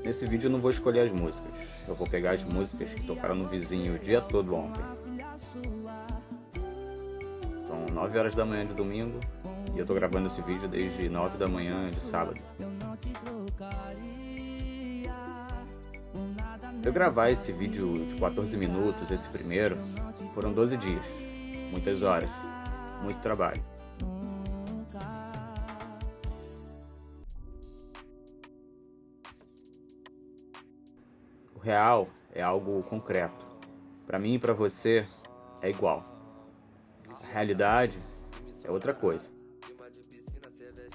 Nesse vídeo eu não vou escolher as músicas, eu vou pegar as músicas que tocaram no vizinho o dia todo ontem. São 9 horas da manhã de domingo e eu tô gravando esse vídeo desde 9 da manhã de sábado. Eu gravar esse vídeo de 14 minutos, esse primeiro, foram 12 dias, muitas horas, muito trabalho. O real é algo concreto. Para mim e para você é igual. A realidade é outra coisa.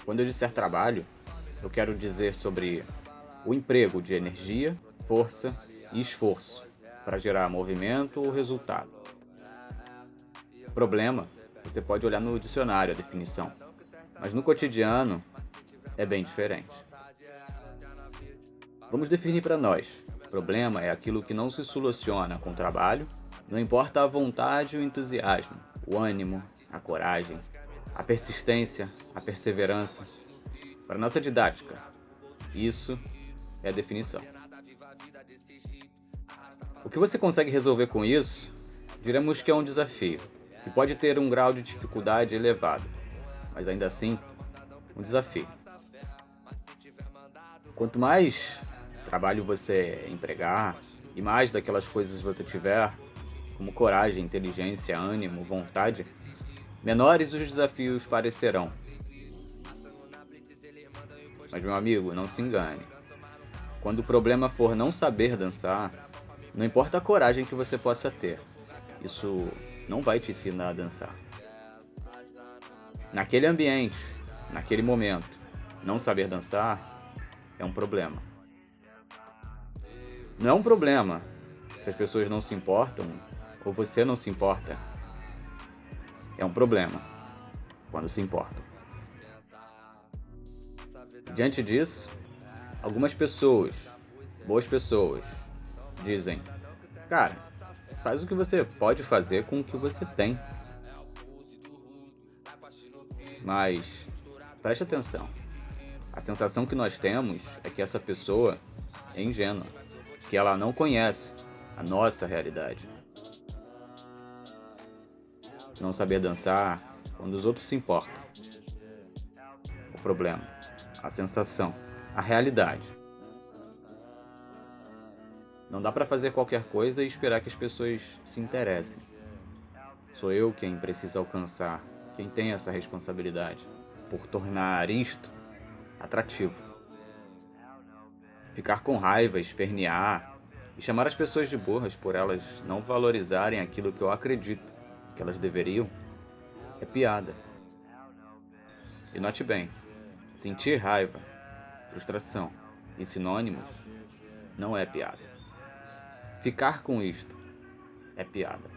Quando eu disser trabalho, eu quero dizer sobre o emprego de energia, força e esforço para gerar movimento ou resultado. Problema, você pode olhar no dicionário a definição, mas no cotidiano é bem diferente. Vamos definir para nós. Problema é aquilo que não se soluciona com trabalho, não importa a vontade e o entusiasmo, o ânimo, a coragem, a persistência, a perseverança. Para nossa didática, isso é a definição. O que você consegue resolver com isso, diremos que é um desafio, que pode ter um grau de dificuldade elevado, mas ainda assim, um desafio. Quanto mais trabalho você empregar e mais daquelas coisas você tiver, como coragem, inteligência, ânimo, vontade, menores os desafios parecerão. Mas, meu amigo, não se engane. Quando o problema for não saber dançar, não importa a coragem que você possa ter, isso não vai te ensinar a dançar. Naquele ambiente, naquele momento, não saber dançar é um problema. Não é um problema se as pessoas não se importam ou você não se importa. É um problema quando se importam. Diante disso, algumas pessoas, boas pessoas, dizem: cara, faz o que você pode fazer com o que você tem. Mas preste atenção. A sensação que nós temos é que essa pessoa é ingênua, que ela não conhece a nossa realidade. Não saber dançar quando os outros se importam. O problema, a sensação, a realidade. Não dá pra fazer qualquer coisa e esperar que as pessoas se interessem. Sou eu quem precisa alcançar, quem tem essa responsabilidade, por tornar isto atrativo. Ficar com raiva, espernear e chamar as pessoas de burras por elas não valorizarem aquilo que eu acredito que elas deveriam, é piada. E note bem, sentir raiva, frustração e sinônimos não é piada. Ficar com isto é piada.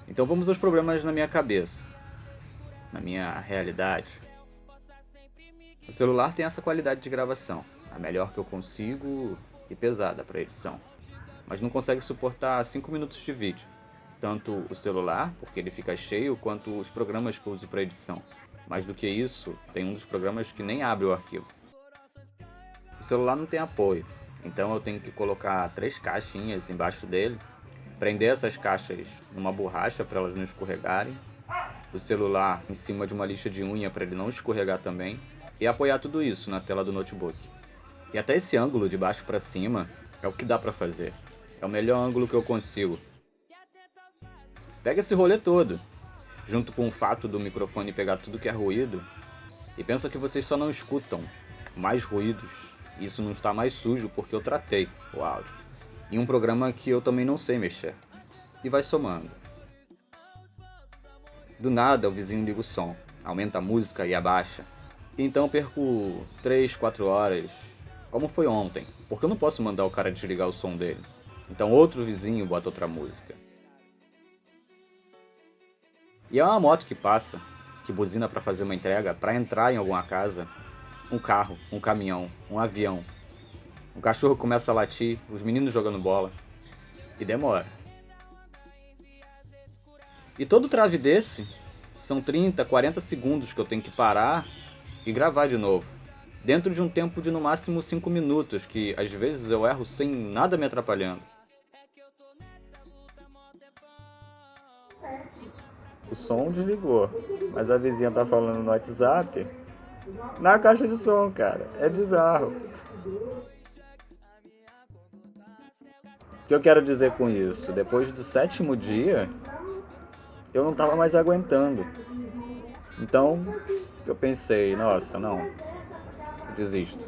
Então vamos aos problemas na minha cabeça, na minha realidade. O celular tem essa qualidade de gravação, a melhor que eu consigo e pesada para edição, mas não consegue suportar 5 minutos de vídeo. Tanto o celular, porque ele fica cheio, quanto os programas que eu uso para edição. Mais do que isso, tem um dos programas que nem abre o arquivo. O celular não tem apoio, então eu tenho que colocar 3 caixinhas embaixo dele, prender essas caixas numa borracha para elas não escorregarem, o celular em cima de uma lixa de unha para ele não escorregar também, e apoiar tudo isso na tela do notebook. E até esse ângulo de baixo para cima é o que dá para fazer. É o melhor ângulo que eu consigo. Pega esse rolê todo, junto com o fato do microfone pegar tudo que é ruído, e pensa que vocês só não escutam mais ruídos, e isso não está mais sujo porque eu tratei o áudio em um programa que eu também não sei mexer. E vai somando. Do nada o vizinho liga o som, aumenta a música e abaixa. E então eu perco 3, 4 horas, como foi ontem, porque eu não posso mandar o cara desligar o som dele. Então outro vizinho bota outra música. E é uma moto que passa, que buzina para fazer uma entrega, para entrar em alguma casa, um carro, um caminhão, um avião. Um cachorro começa a latir, os meninos jogando bola. E demora. E todo trave desse são 30, 40 segundos que eu tenho que parar e gravar de novo. Dentro de um tempo de no máximo 5 minutos, que às vezes eu erro sem nada me atrapalhando. O som desligou, mas a vizinha tá falando no WhatsApp na caixa de som, cara. É bizarro. O que eu quero dizer com isso? Depois do 7º dia, eu não tava mais aguentando. Então, eu pensei, nossa, não, eu desisto.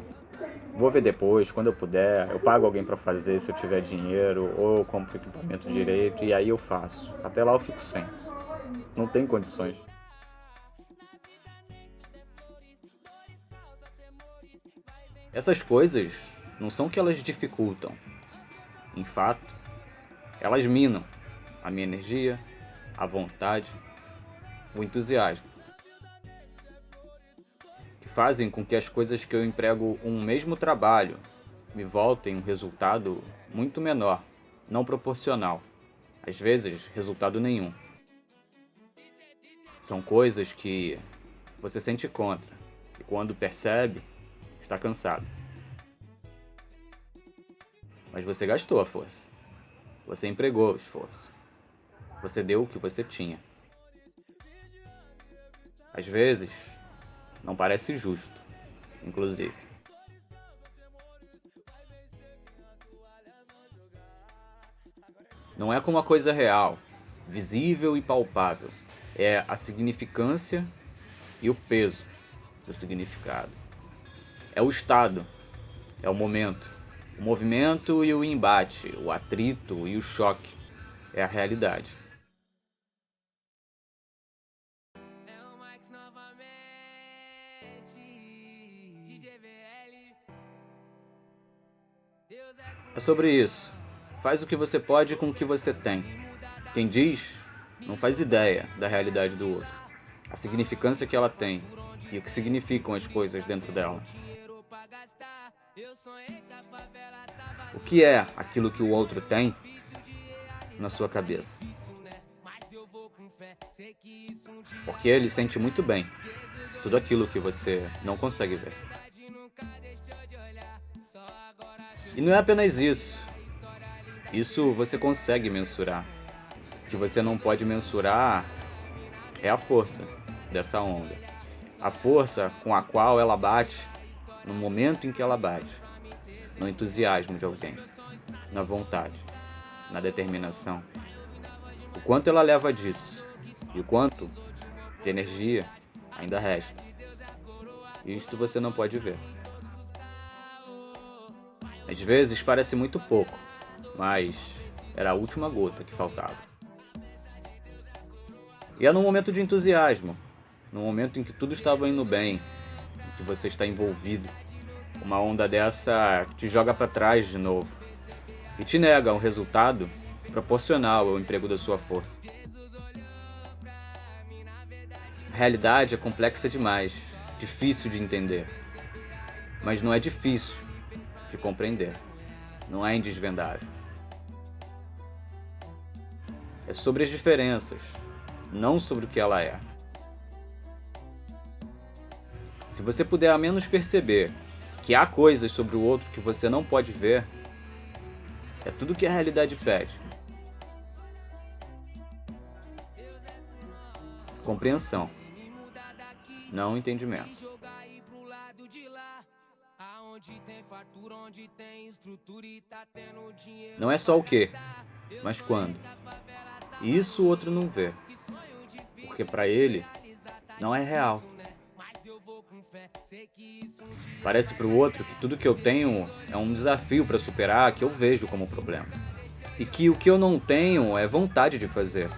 Vou ver depois, quando eu puder, eu pago alguém pra fazer se eu tiver dinheiro, ou eu compro equipamento direito e aí eu faço. Até lá eu fico sem. Não tem condições. Essas coisas não são que elas dificultam. Em fato, elas minam a minha energia, a vontade, o entusiasmo. Que fazem com que as coisas que eu emprego um mesmo trabalho me voltem um resultado muito menor, não proporcional. Às vezes, resultado nenhum. São coisas que você sente contra e quando percebe, está cansado. Mas você gastou a força. Você empregou o esforço. Você deu o que você tinha. Às vezes, não parece justo, inclusive. Não é como uma coisa real, visível e palpável. É a significância e o peso do significado. É o estado, é o momento, o movimento e o embate, o atrito e o choque. É a realidade. É sobre isso. Faz o que você pode com o que você tem. Quem diz, não faz ideia da realidade do outro, a significância que ela tem e o que significam as coisas dentro dela. O que é aquilo que o outro tem na sua cabeça? Porque ele sente muito bem tudo aquilo que você não consegue ver. E não é apenas isso. Isso você consegue mensurar. O que você não pode mensurar é a força dessa onda. A força com a qual ela bate no momento em que ela bate. No entusiasmo de alguém. Na vontade. Na determinação. O quanto ela leva disso. E o quanto de energia ainda resta. Isto você não pode ver. Às vezes parece muito pouco, mas era a última gota que faltava. E é no momento de entusiasmo, no momento em que tudo estava indo bem, em que você está envolvido, uma onda dessa te joga para trás de novo e te nega um resultado proporcional ao emprego da sua força. A realidade é complexa demais, difícil de entender, mas não é difícil de compreender, não é indesvendável. É sobre as diferenças, não sobre o que ela é. Se você puder ao menos perceber que há coisas sobre o outro que você não pode ver, é tudo que a realidade pede. Compreensão, não entendimento. Não é só o que, mas quando. E isso o outro não vê, porque para ele não é real. Parece para o outro que tudo que eu tenho é um desafio para superar que eu vejo como problema. E que o que eu não tenho é vontade de fazer.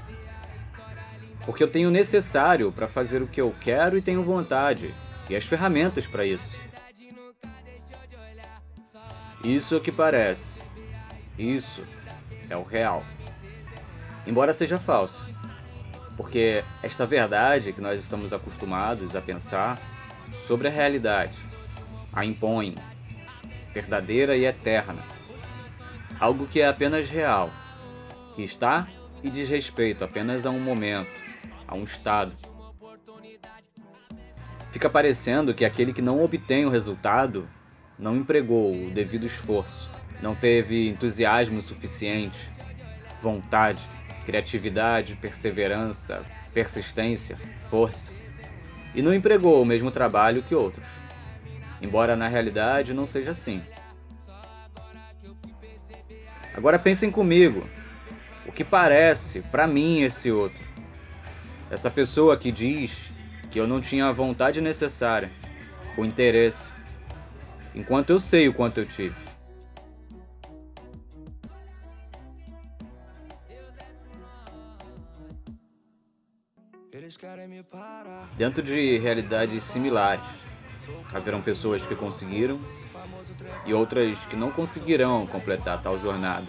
Porque eu tenho o necessário para fazer o que eu quero e tenho vontade, e as ferramentas para isso. Isso é o que parece. Isso é o real. Embora seja falso. Porque esta verdade que nós estamos acostumados a pensar sobre a realidade a impõe, verdadeira e eterna. Algo que é apenas real, que está e diz respeito apenas a um momento, a um estado, Fica parecendo que aquele que não obtém o resultado não empregou o devido esforço, não teve entusiasmo suficiente, vontade, criatividade, perseverança, persistência, força, e não empregou o mesmo trabalho que outros. Embora na realidade não seja assim. Agora pensem comigo, o que parece para mim esse outro? Essa pessoa que diz que eu não tinha a vontade necessária, o interesse, enquanto eu sei o quanto eu tive. Dentro de realidades similares, haverão pessoas que conseguiram e outras que não conseguirão completar tal jornada.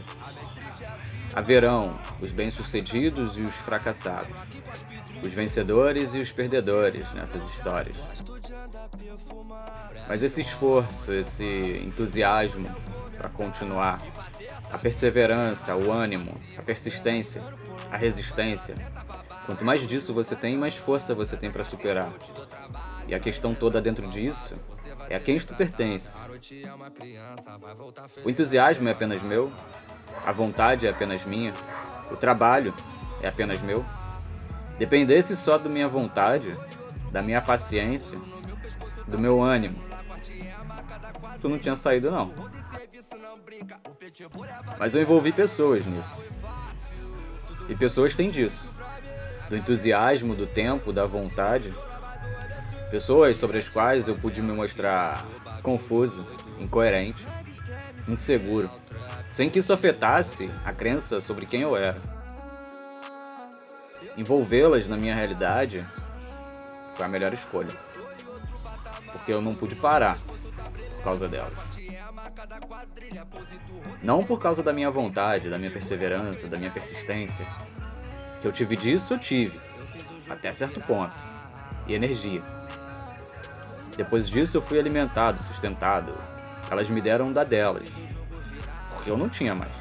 Haverão os bem-sucedidos e os fracassados, os vencedores e os perdedores nessas histórias. Mas esse esforço, esse entusiasmo para continuar, a perseverança, o ânimo, a persistência, a resistência, quanto mais disso você tem, mais força você tem para superar. E a questão toda dentro disso é a quem isto pertence. O entusiasmo é apenas meu, a vontade é apenas minha, o trabalho é apenas meu. Dependesse só da minha vontade, da minha paciência, do meu ânimo, tu não tinha saído não. Mas eu envolvi pessoas nisso. E pessoas têm disso. Do entusiasmo, do tempo, da vontade. Pessoas sobre as quais eu pude me mostrar confuso, incoerente, inseguro, sem que isso afetasse a crença sobre quem eu era. Envolvê-las na minha realidade foi a melhor escolha, porque eu não pude parar por causa delas. Não por causa da minha vontade, da minha perseverança, da minha persistência. Que eu tive disso, eu tive, até certo ponto, e energia. Depois disso eu fui alimentado, sustentado. Elas me deram da delas, porque eu não tinha mais.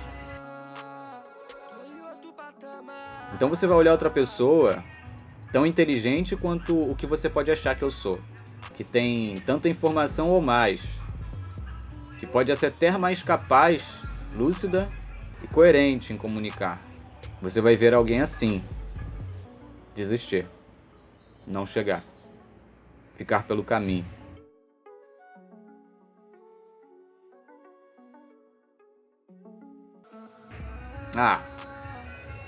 Então você vai olhar outra pessoa tão inteligente quanto o que você pode achar que eu sou, que tem tanta informação ou mais, que pode ser até mais capaz, lúcida e coerente em comunicar. Você vai ver alguém assim, desistir, não chegar, ficar pelo caminho.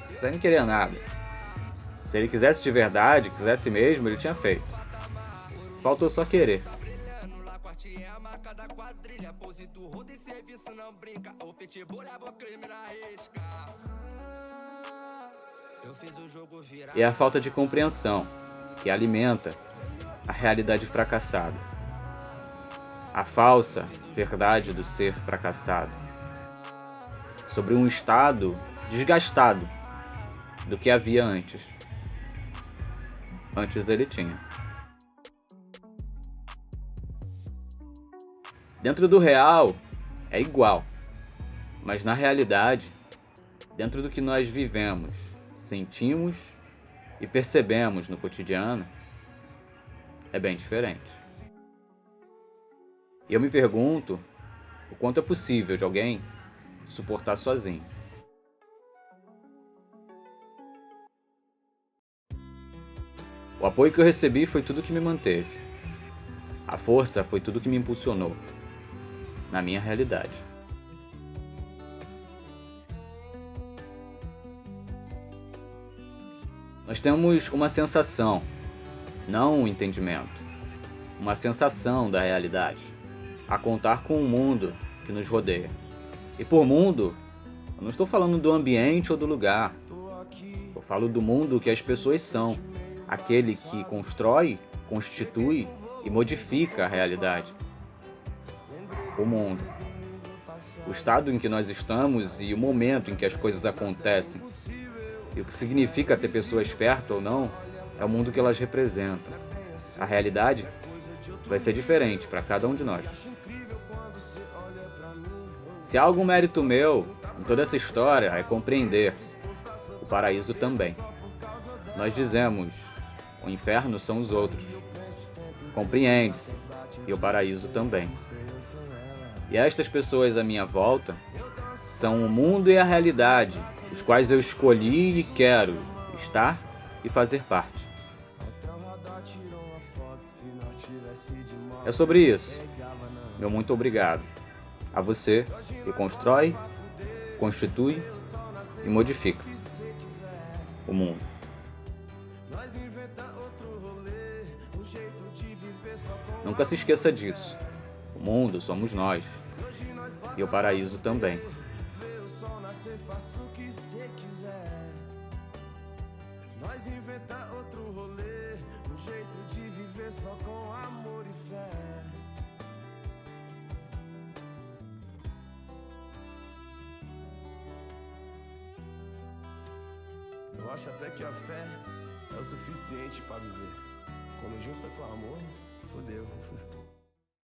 Você não queria nada. Se ele quisesse de verdade, quisesse mesmo, ele tinha feito. Faltou só querer. E a falta de compreensão que alimenta a realidade fracassada. A falsa verdade do ser fracassado. Sobre um estado desgastado do que havia antes. Antes ele tinha. Dentro do real é igual, mas na realidade, dentro do que nós vivemos, sentimos e percebemos no cotidiano, é bem diferente. E eu me pergunto o quanto é possível de alguém suportar sozinho. O apoio que eu recebi foi tudo que me manteve. A força foi tudo que me impulsionou na minha realidade. Nós temos uma sensação, não um entendimento, uma sensação da realidade, a contar com o mundo que nos rodeia. E por mundo, eu não estou falando do ambiente ou do lugar, eu falo do mundo que as pessoas são, aquele que constrói, constitui e modifica a realidade. O mundo. O estado em que nós estamos e o momento em que as coisas acontecem. E o que significa ter pessoas perto ou não, é o mundo que elas representam. A realidade vai ser diferente para cada um de nós. Se há algum mérito meu em toda essa história é compreender o paraíso também. Nós dizemos O inferno são os outros. Compreende-se. E o paraíso também. E estas pessoas à minha volta são o mundo e a realidade, os quais eu escolhi e quero estar e fazer parte. É sobre isso. Meu muito obrigado. A você que constrói, constitui e modifica o mundo. Nunca se esqueça disso. O mundo somos nós. E o paraíso também. Nós inventar outro rolê, um jeito de viver só com amor e fé. Eu acho até que a fé é o suficiente para viver. Quando junta com amor,